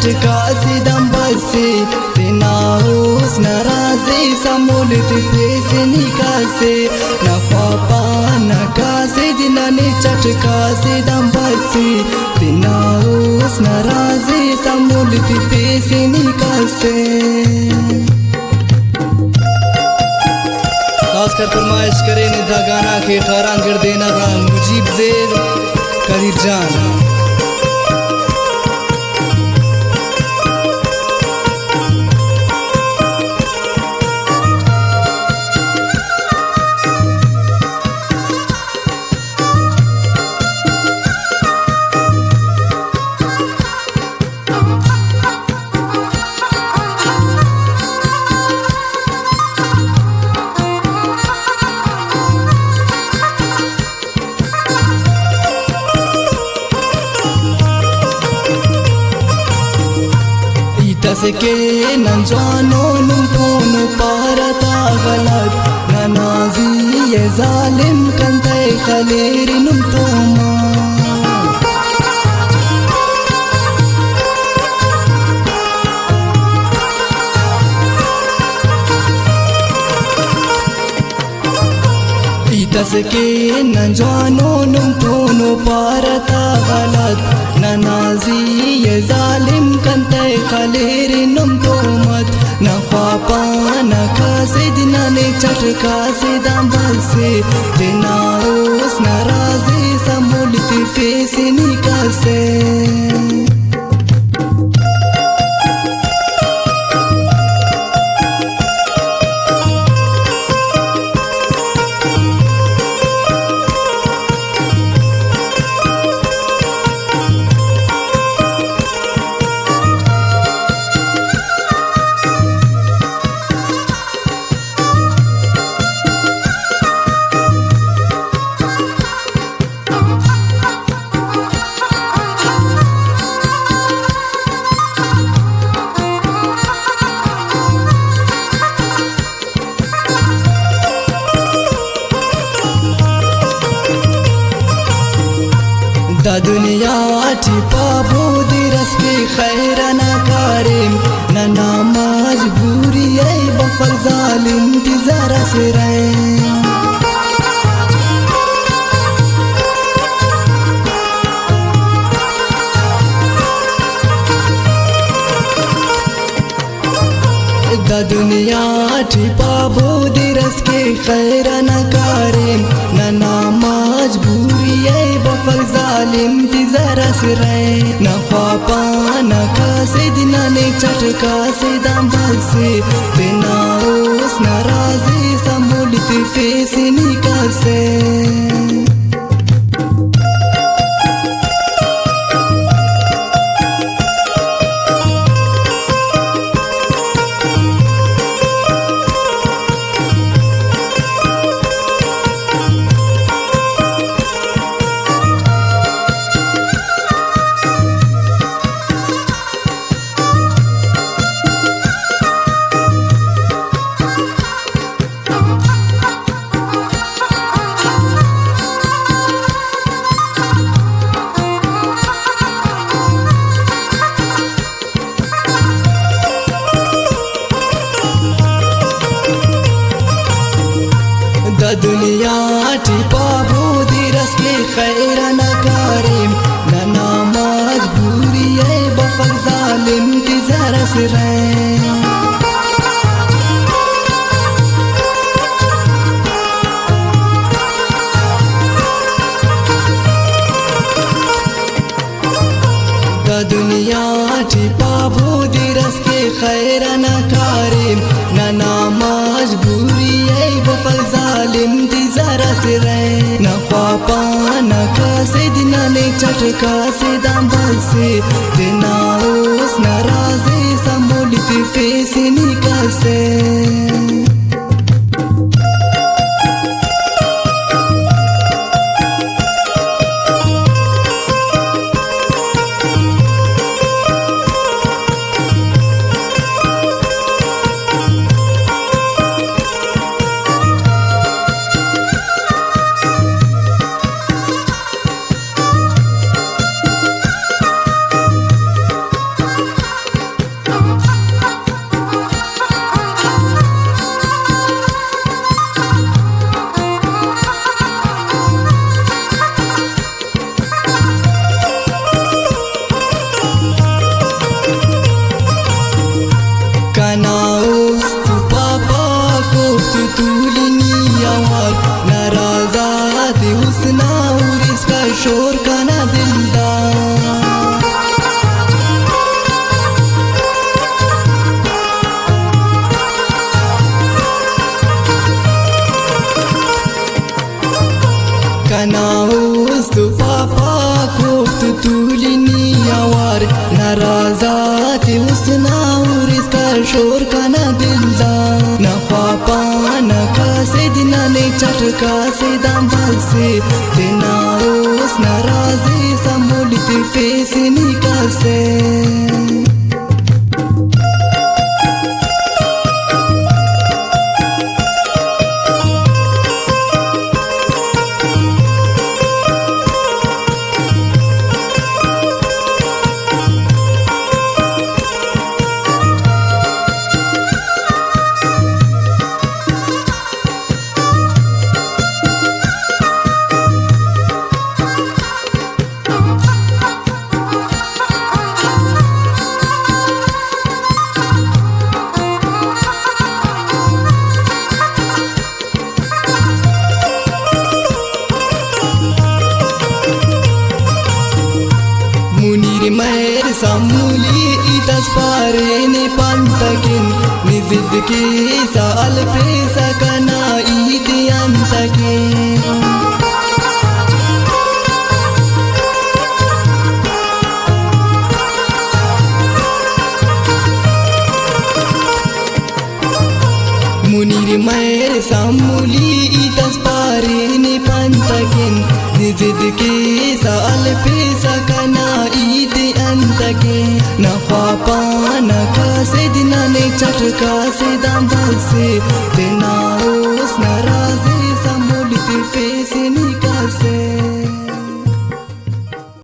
चटका से दम बसे तेना उस नाराजे समोलित फेस निकाल से न पापा न कासे दिना ने चटका से दम बसे तेना उस नाराजे समोलित फेस निकाल से। खासकर फरमाइश करें निदा गाना के खैरान कर देना का मुजीब ज़ेर कदीर जान। के नंजानो नुमतोनो पारता गलत ननाजी ये जालिम कंते खलेरी नुमतोमा दस के नंजानो नुमतोनो पारता गलत ननाजी ये जालिम कंते खलेरी नुमतोमत न ख्वापा न कासे दिना ने चटका से दाम बसे दिना उस नाराजी समोलित फेस निकाल से। दा दुनिया टिपा बोदी रस के खैर न कारिम न नामाज बुरी ऐ बफल जालिम की जरा से रहे दा दुनिया टिपा बोदी रस के खैर न कारिम न नामाज बुरी ऐ बफल जालिम की जरा से रहे न ख्वापा न कासे दिना ने चटका से दाम बसे बिना उस नाराजी समोलित फेस निकाल से। दुनिया टिपा बोदी रस के खैर न कारिम न नामाज बुरी ऐ बफल जालिम की जरा से रहे दुनिया टिपा बोदी रस के खैर न कारिम न नामाज बुरी ऐ बफल जालिम की जरा से रहे न ख्वापा न कासे दिना ने चटका से दाम बसे दिना उस नाराजी समोलित फेस निकाल से। ती उसना और इसका शोर का ना दिलदा ना ख्वापा ना कासे दिना ने चटका से दाम से दिना उस नाराजी संभोलित face निकासे Munir mer samuli itas pare ne pantakin nizid ke sal presa kana iti antakin Munir mer samuli itas pare ne pantakin nizid ke sal presa kana iti antakin na ख्वापा ना कासे दिना ने चटका से दाम से